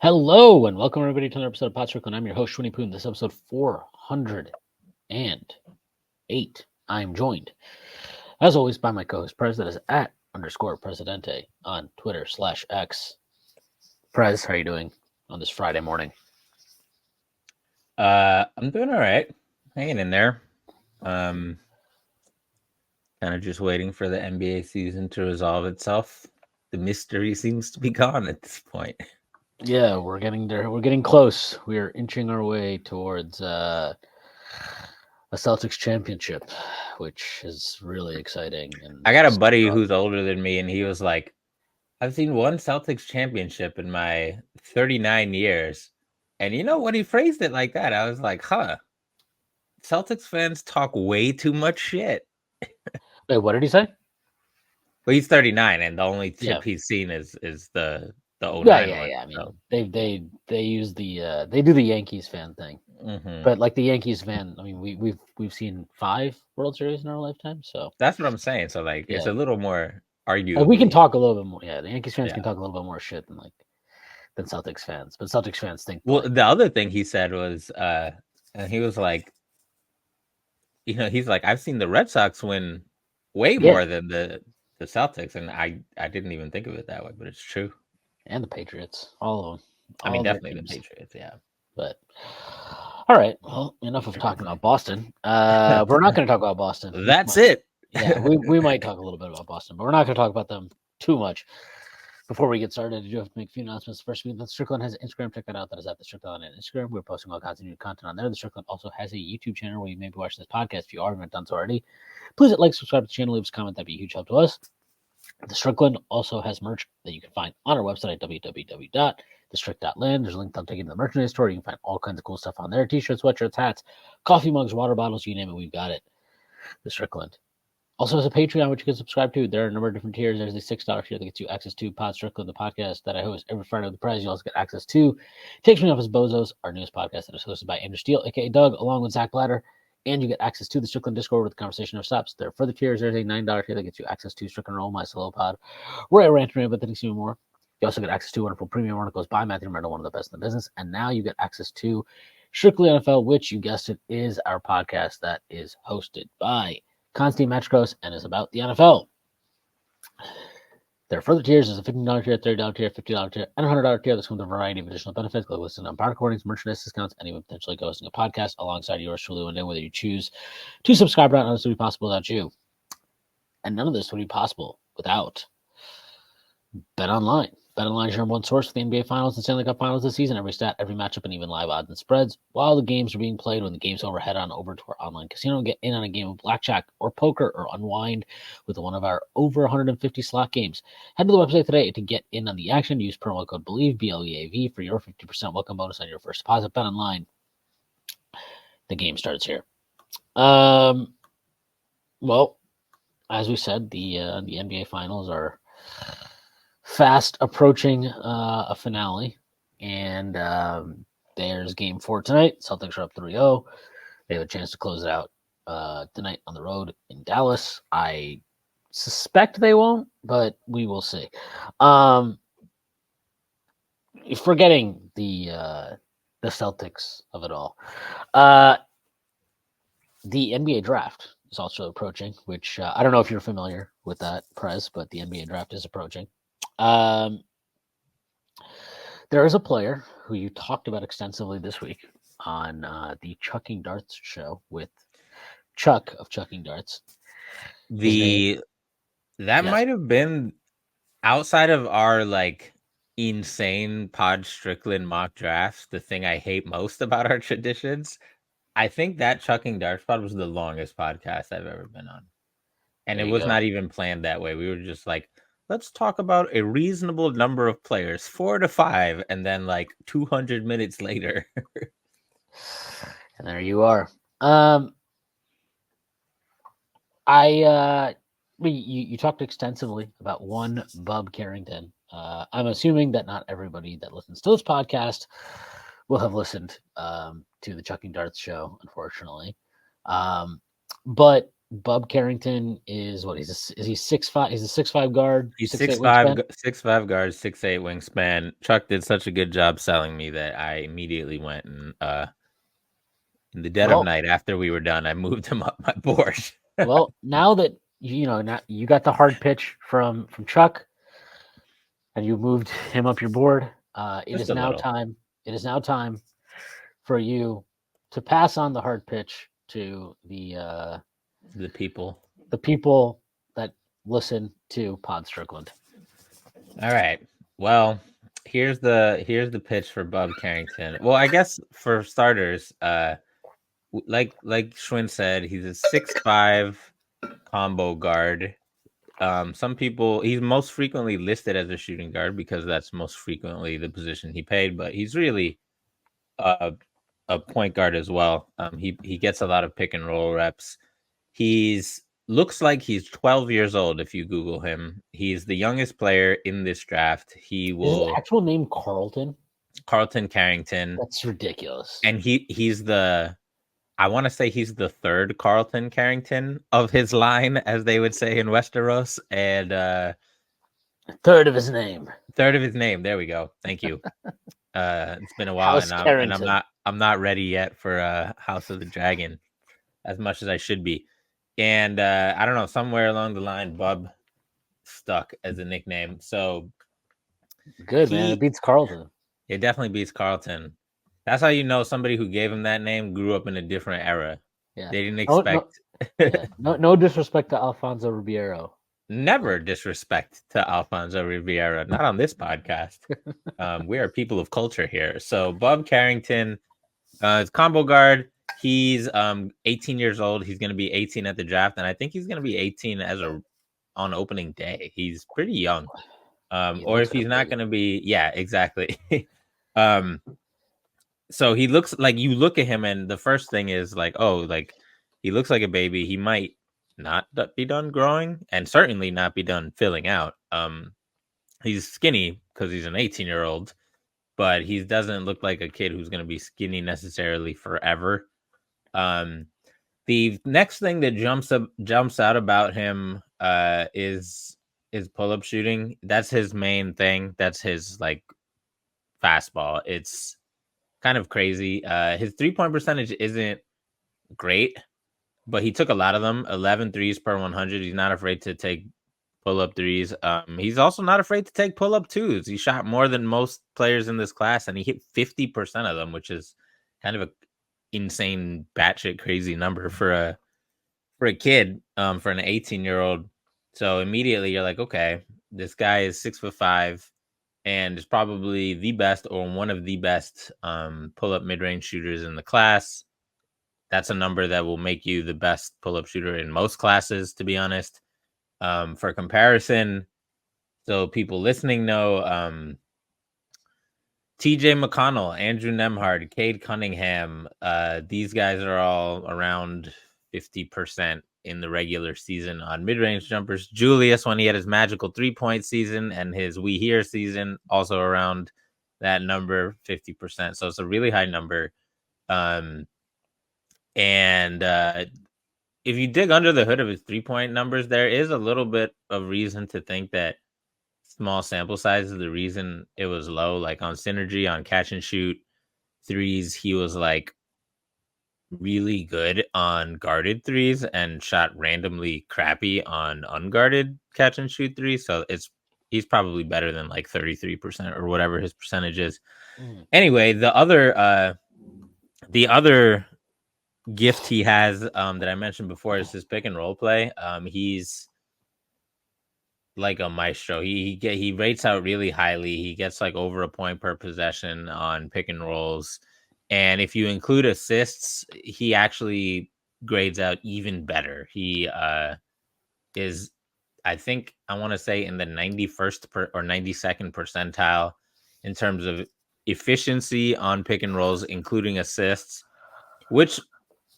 Hello and welcome everybody to another episode of Pod Strickland. I'm your host, Shwin and Prez. This is episode 408. I'm joined, as always, by my co-host Prez. That is @_Presidente on Twitter/X. Prez, how are you doing on this Friday morning? I'm doing all right. Hanging in there. Kind of just waiting for the NBA season to resolve itself. The mystery seems to be gone at this point. Yeah, we're getting there. We're getting close. We are inching our way towards a Celtics championship, which is really exciting. And I got a buddy who's older than me, and he was like, I've seen one Celtics championship in my 39 years. And you know, when he phrased it like that, I was like, huh. Celtics fans talk way too much shit. Wait, what did he say? Well, he's 39, and the only chip he's seen is the 09 one. I mean, they use the they do the Yankees fan thing, but like the Yankees fan, I mean, we've seen 5 World Series in our lifetime, so that's what I'm saying. So like, it's a little more arguably. we can talk a little bit more. Yeah, the Yankees fans can talk a little bit more shit than Celtics fans, but Celtics fans think. Well, the other thing he said was, and he was like, he's like, I've seen the Red Sox win way more than the Celtics, and I didn't even think of it that way, but it's true. And the Patriots, all of them. I mean, definitely the Patriots, yeah. But all right, well, enough of talking about Boston. We're not going to talk about Boston. That's it. Yeah, we might talk a little bit about Boston, but we're not going to talk about them too much. Before we get started, I do have to make a few announcements. First, Strickland has an Instagram. Check that out. That is at the Strickland on Instagram. We're posting all kinds of new content on there. The Strickland also has a YouTube channel where you may be watching this podcast. If you haven't done so already, please hit like, subscribe to the channel, leave us a comment. That'd be a huge help to us. The Strickland also has merch that you can find on our website at www.thestrick.land. There's a link down taking to the merchandise store. You can find all kinds of cool stuff on there: t-shirts, sweatshirts, hats, coffee mugs, water bottles, you name it, we've got it. The Strickland also has a Patreon, which you can subscribe to. There are a number of different tiers. There's the $6 tier that gets you access to Pod Strickland, the podcast that I host every Friday with the Prez. You also get access to Takes Me Off as Bozos, our newest podcast that is hosted by Andrew Steele, aka Doug, along with Zach Blatter. And you get access to the Strickland Discord where the conversation never stops. There are further tiers. There's a $9 tier that gets you access to Strickland Roll, my solo pod, where I rant and rave about things even more. You also get access to wonderful premium articles by Matthew Myrtle, one of the best in the business. And now you get access to Strictly NFL, which, you guessed it, is our podcast that is hosted by Constantine Matchkos and is about the NFL. There are further tiers. There's a $15 tier, $30 tier, $50 tier, and $100 tier. This comes with a variety of additional benefits, like listening on product recordings, merchandise discounts, and even potentially hosting a podcast alongside yours truly one day, whether you choose to subscribe or not. None of this would be possible without you. And none of this would be possible without BetOnline. BetOnline is your number one source for the NBA Finals and Stanley Cup Finals this season. Every stat, every matchup, and even live odds and spreads. While the games are being played, when the game's over, head on over to our online casino and get in on a game of blackjack or poker or unwind with one of our over 150 slot games. Head to the website today to get in on the action. Use promo code BELIEVE, BLEAV, for your 50% welcome bonus on your first deposit. BetOnline. The game starts here. Well, as we said, the NBA Finals are fast approaching a finale, and there's game 4 tonight. Celtics are up 3-0. They have a chance to close it out tonight on the road in Dallas. I suspect they won't, but we will see. Forgetting the Celtics of it all, the NBA draft is also approaching, which I don't know if you're familiar with that, Prez, but the NBA draft is approaching. There is a player who you talked about extensively this week on the Chucking Darts show with Chuck of Chucking Darts. That might have been, outside of our like insane Pod Strickland mock drafts, the thing I hate most about our traditions. I think that Chucking Darts pod was the longest podcast I've ever been on. And it was not even planned that way. We were just like, let's talk about a reasonable number of players, 4 to 5, and then like 200 minutes later. And there you are. You talked extensively about one Bub Carrington. I'm assuming that not everybody that listens to this podcast will have listened to the Chucking Darts show, unfortunately. But Bub Carrington is what? Is he 6'5"? He's a 6'5" guard, He's 6'8" 6'5", wingspan. 6'5" guard, 6'8" wingspan. Chuck did such a good job selling me that I immediately went and in the dead of Well, night after we were done, I moved him up my board. well, now that now you got the hard pitch from Chuck, and you moved him up your board. It Just is a now little. time. It is now time for you to pass on the hard pitch to The people. that listen to Pod Strickland. All right. Well, here's the pitch for Bub Carrington. Well, I guess for starters, like Shwin said, he's a 6'5" combo guard. Some people, he's most frequently listed as a shooting guard because that's most frequently the position he played, but he's really a point guard as well. He gets a lot of pick and roll reps. He's looks like he's 12 years old if you Google him. He's the youngest player in this draft. He Is his will actual name Carlton? Carlton Carrington, That's ridiculous. and he's the I want to say he's the third Carlton Carrington of his line, as they would say in Westeros, and Third of his name. third of his name. There we go. Thank you. It's been a while, House and Carrington. I'm not ready yet for House of the Dragon as much as I should be. And I don't know, somewhere along the line, Bub stuck as a nickname. So Good, man. It beats Carlton. It definitely beats Carlton. That's how you know somebody who gave him that name grew up in a different era. Yeah. They didn't expect. No disrespect to Alfonso Ribeiro. Never disrespect to Alfonso Ribeiro. Not on this podcast. We are people of culture here. So Bub Carrington is combo guard. He's 18 years old. He's going to be 18 at the draft, and I think he's going to be 18 on opening day. He's pretty young. Or if he's not going to be, yeah, exactly. So he looks like, you look at him and the first thing is like, oh, like he looks like a baby. He might not be done growing and certainly not be done filling out. He's skinny because he's an 18-year-old, but he doesn't look like a kid who's going to be skinny necessarily forever. The next thing that jumps out about him is pull-up shooting. That's his main thing. That's his like fastball. It's kind of crazy. His 3-point percentage isn't great, but he took a lot of them. 11 threes per 100. He's not afraid to take pull-up threes. He's also not afraid to take pull-up twos. He shot more than most players in this class, and he hit 50% of them, which is kind of a insane, batshit crazy number for a kid, for an 18-year-old. So immediately you're like, okay, this guy is 6'5" and is probably the best or one of the best pull-up mid-range shooters in the class. That's a number that will make you the best pull-up shooter in most classes, to be honest. For comparison, so people listening know, TJ McConnell, Andrew Nemhard, Cade Cunningham, these guys are all around 50% in the regular season on mid-range jumpers. Julius, when he had his magical 3-point season and his We Here season, also around that number, 50%. So it's a really high number. And if you dig under the hood of his 3-point numbers, there is a little bit of reason to think that small sample size is the reason it was low. Like on synergy, on catch and shoot threes, he was like really good on guarded threes and shot randomly crappy on unguarded catch and shoot threes. So he's probably better than like 33% or whatever his percentage is. Anyway, the other gift he has that I mentioned before is his pick and roll play. He's like a maestro. He rates out really highly. He gets like over a point per possession on pick and rolls. And if you include assists, he actually grades out even better. He is, I think, I want to say in the 91st or 92nd percentile in terms of efficiency on pick and rolls, including assists, which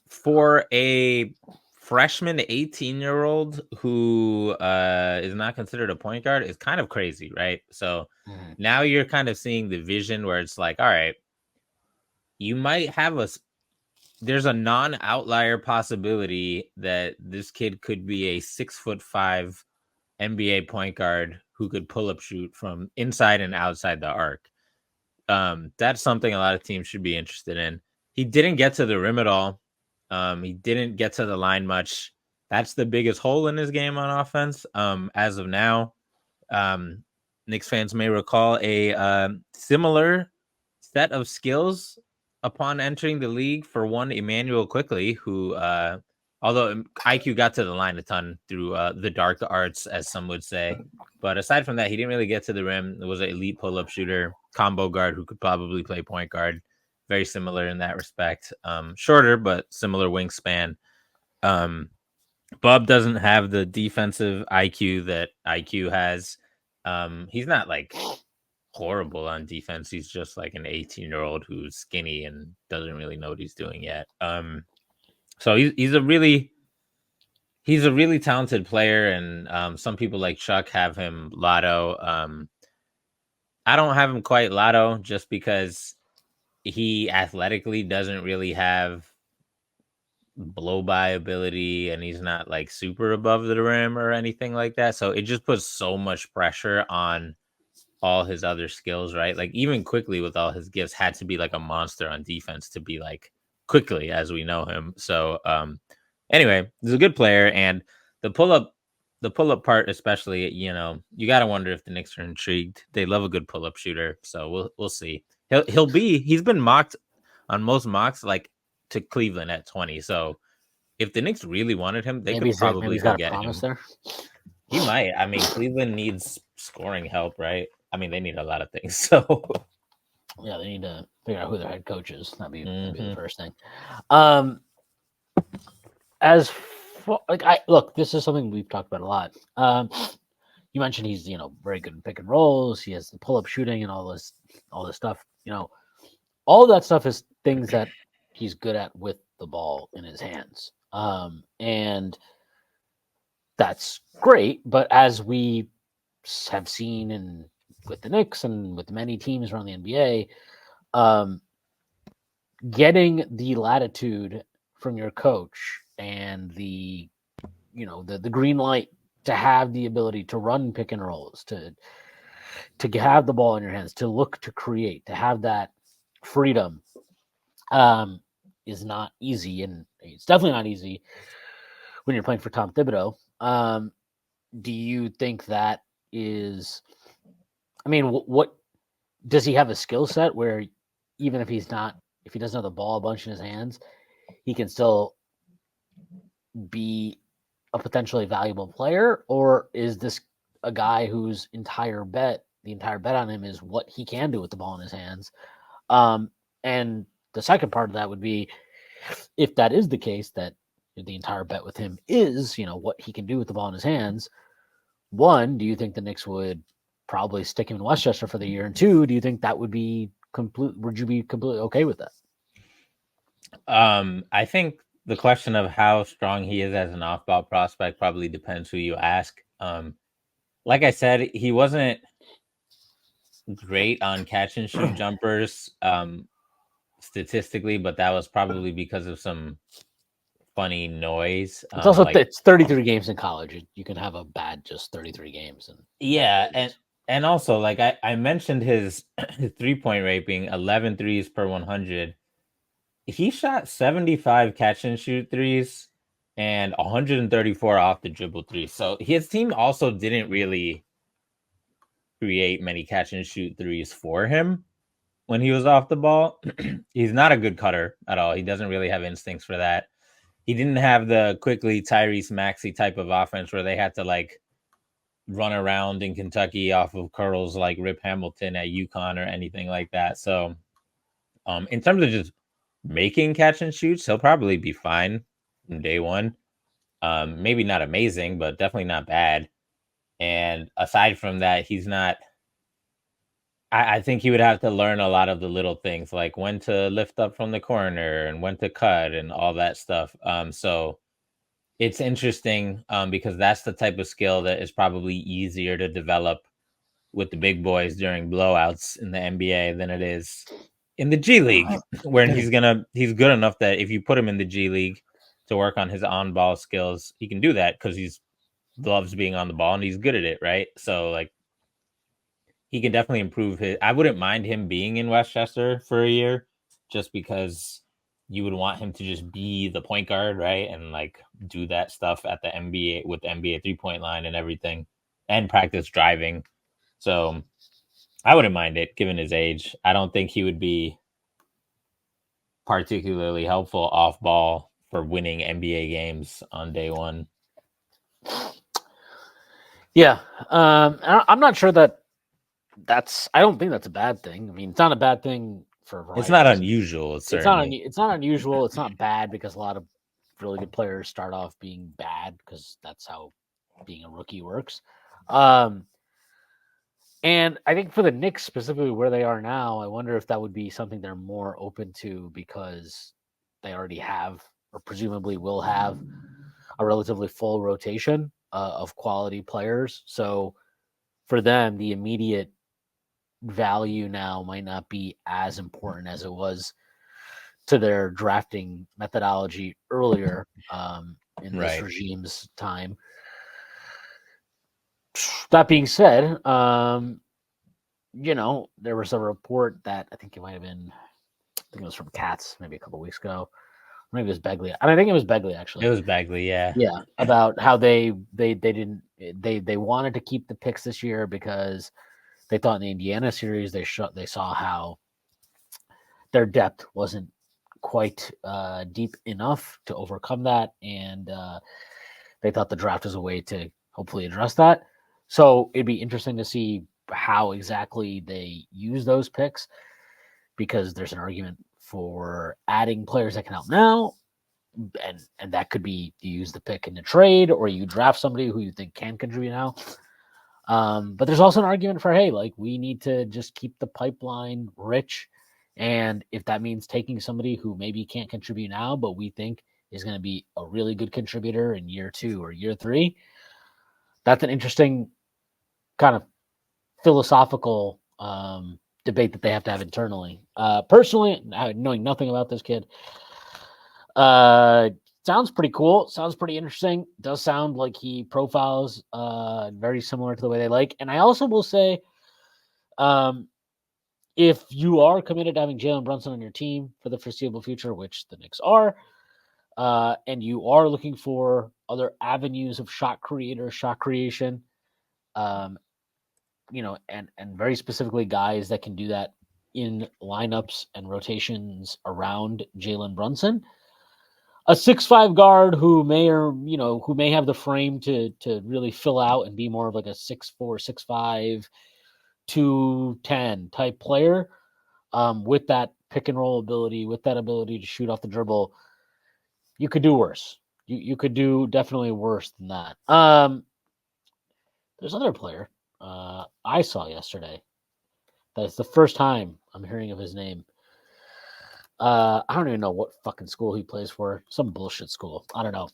for a freshman 18-year-old who is not considered a point guard is kind of crazy, right? So now you're kind of seeing the vision where it's like, all right, you might have there's a non-outlier possibility that this kid could be a 6'5" NBA point guard who could pull up shoot from inside and outside the arc. That's something a lot of teams should be interested in. He didn't get to the rim at all. He didn't get to the line much. That's the biggest hole in his game on offense. As of now, Knicks fans may recall a similar set of skills upon entering the league for one Emmanuel Quickly, who, although IQ got to the line a ton through the dark arts, as some would say. But aside from that, he didn't really get to the rim. It was an elite pull-up shooter, combo guard who could probably play point guard. Very similar in that respect. Shorter, but similar wingspan. Bub doesn't have the defensive IQ that IQ has. He's not like horrible on defense. He's just like an 18-year-old who's skinny and doesn't really know what he's doing yet. So he's a really talented player, and some people like Chuck have him lotto. I don't have him quite lotto just because he athletically doesn't really have blow by ability, and he's not like super above the rim or anything like that. So it just puts so much pressure on all his other skills, right? Like even Quickly with all his gifts had to be like a monster on defense to be like Quickly as we know him. So anyway, he's a good player, and the pull up part especially, you know, you got to wonder if the Knicks are intrigued. They love a good pull up shooter, so we'll see. He's been mocked on most mocks like to Cleveland at 20. So if the Knicks really wanted him, they could probably go get him. There. He might. I mean, Cleveland needs scoring help, right? I mean, they need a lot of things. So yeah, they need to figure out who their head coach is. That'd be the first thing. As for, like, look, this is something we've talked about a lot. You mentioned he's, you know, very good in pick and rolls. He has the pull up shooting and all this stuff. You know, all of that stuff is things that he's good at with the ball in his hands. And that's great. But as we have seen with the Knicks and with many teams around the NBA, getting the latitude from your coach and the green light to have the ability to run pick and rolls, to have the ball in your hands, to look to create, to have that freedom, is not easy, and it's definitely not easy when you're playing for Tom Thibodeau. Do you think that is? I mean, what does he have a skill set where even if he doesn't have the ball a bunch in his hands, he can still be a potentially valuable player? Or is this a guy whose the entire bet on him is what he can do with the ball in his hands? And the second part of that would be, if that is the case, that the entire bet with him is, you know, what he can do with the ball in his hands. One, do you think the Knicks would probably stick him in Westchester for the year? And two, do you think that would be would you be completely okay with that? I think the question of how strong he is as an off-ball prospect probably depends who you ask. Like I said, he wasn't great on catch and shoot jumpers statistically, but that was probably because of some funny noise. It's also it's 33 games in college. You can have a bad just 33 games. And also, like I mentioned his 3-point rate being 11 threes per 100. He shot 75 catch and shoot threes and 134 off the dribble threes. So his team also didn't really create many catch and shoot threes for him when he was off the ball. He's not a good cutter at all. He doesn't really have instincts for that. He didn't have the quickly Tyrese Maxey type of offense where they had to like run around in Kentucky off of curls like Rip Hamilton at UConn or anything like that. So in terms of just making catch and shoots, he'll probably be fine from day one. Maybe not amazing, but definitely not bad. And aside from that, he's not. I think he would have to learn a lot of the little things, like when to lift up from the corner and when to cut and all that stuff. So it's interesting because that's the type of skill that is probably easier to develop with the big boys during blowouts in the NBA than it is in the G League, where he's good enough that if you put him in the G League to work on his on-ball skills, he can do that because he loves being on the ball and he's good at it, right? So like he can definitely improve his. I wouldn't mind him being in Westchester for a year, just because you would want him to just be the point guard, right, and like do that stuff at the NBA with the NBA 3-point line and everything, and practice driving. So I wouldn't mind it given his age. I don't think he would be particularly helpful off ball for winning NBA games on day one. Yeah, I'm not sure that I don't think that's a bad thing. I mean, it's not a bad thing for. It's not unusual. It's not unusual. It's not bad because a lot of really good players start off being bad because that's how being a rookie works. And I think for the Knicks specifically where they are now, I wonder if that would be something they're more open to because they already have or presumably will have a relatively full rotation of quality players. So for them, the immediate value now might not be as important as it was to their drafting methodology earlier in this regime's time. That being said, there was a report that I think it might have been, I think it was from Katz maybe a couple of weeks ago. Maybe it was Begley. I think it was Begley actually. It was Begley, yeah. Yeah, about how they wanted to keep the picks this year because they thought in the Indiana series they saw how their depth wasn't quite deep enough to overcome that, and they thought the draft was a way to hopefully address that. So it'd be interesting to see how exactly they use those picks, because there's an argument for adding players that can help now, and that could be you use the pick in the trade or you draft somebody who you think can contribute now. But there's also an argument for, hey, like we need to just keep the pipeline rich. And if that means taking somebody who maybe can't contribute now, but we think is going to be a really good contributor in year 2 or year 3, that's an interesting kind of philosophical debate that they have to have internally. Personally, knowing nothing about this kid, sounds pretty cool. Sounds pretty interesting. Does sound like he profiles very similar to the way they like. And I also will say, if you are committed to having Jalen Brunson on your team for the foreseeable future, which the Knicks are, and you are looking for other avenues of shot creation, and very specifically guys that can do that in lineups and rotations around Jalen Brunson, a 6'5" guard who may have the frame to really fill out and be more of like a 6'4", 6'5", 210 type player, with that pick and roll ability, with that ability to shoot off the dribble, you could do worse. You could do definitely worse than that. There's another player I saw yesterday. That's the first time I'm hearing of his name. I don't even know what fucking school he plays for. Some bullshit school. I don't know.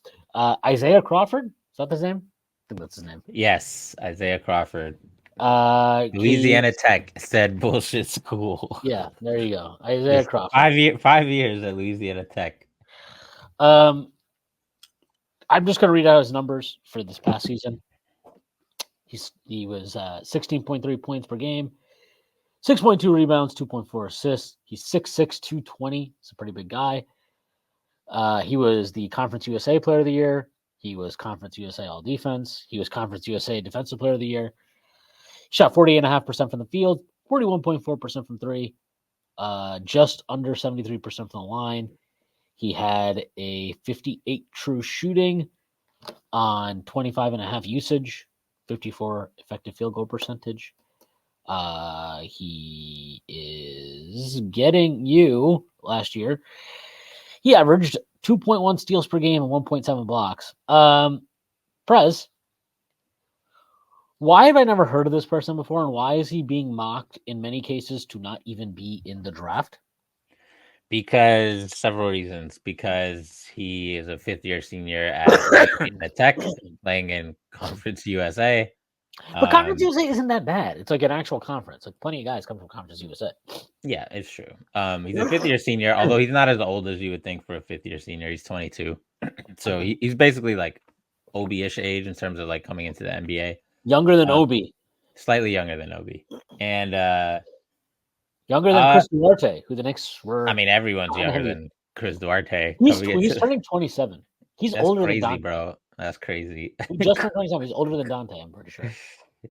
Isaiah Crawford? Is that his name? I think that's his name. Yes, Isaiah Crawford. Louisiana Tech said bullshit school. Yeah, there you go. Isaiah Crawford. 5 years at Louisiana Tech. I'm just going to read out his numbers for this past season. He was 16.3 points per game, 6.2 rebounds, 2.4 assists. He's 6'6", 220. He's a pretty big guy. He was the Conference USA Player of the Year. He was Conference USA All Defense. He was Conference USA Defensive Player of the Year. He shot 48.5% from the field, 41.4% from three, just under 73% from the line. He had a 58 true shooting on 25.5 usage, 54 effective field goal percentage. He is getting you last year. He averaged 2.1 steals per game and 1.7 blocks. Prez, why have I never heard of this person before, and why is he being mocked in many cases to not even be in the draft? Because several reasons. Because he is a fifth-year senior at Tech, playing in Conference USA. But Conference USA isn't that bad. It's like an actual conference. Like plenty of guys come from Conference USA. Yeah, it's true. He's a fifth-year senior, although he's not as old as you would think for a fifth-year senior. He's 22, so he's basically like Obi-ish age in terms of like coming into the NBA. Younger than Obi. Slightly younger than Obi, and younger than Chris Duarte, who the Knicks were. I mean, everyone's younger than Chris Duarte. He's turning 27. He's That's older crazy, than Dante. bro. That's crazy. He just turned 27. He's older than Dante, I'm pretty sure.